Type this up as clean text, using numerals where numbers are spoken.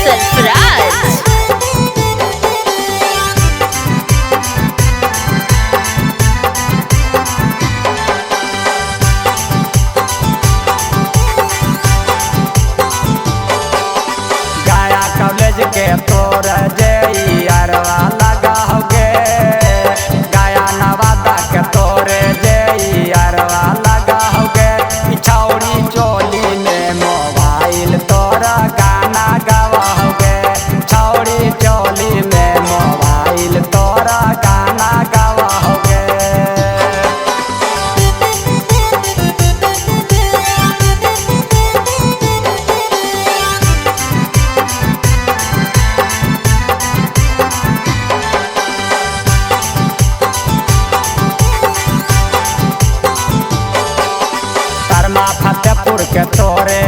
सरफराज। गया college के तोर अरवा लगा होगे, गया नवादा के तोरे अरवा लगा होगे। छौड़ी चोली में मोबाइल तोरा गाना गवा होगे, छौड़ी चोली में मोबाइल तोरा गाना गवा होगे। फतेहपुर के तोरे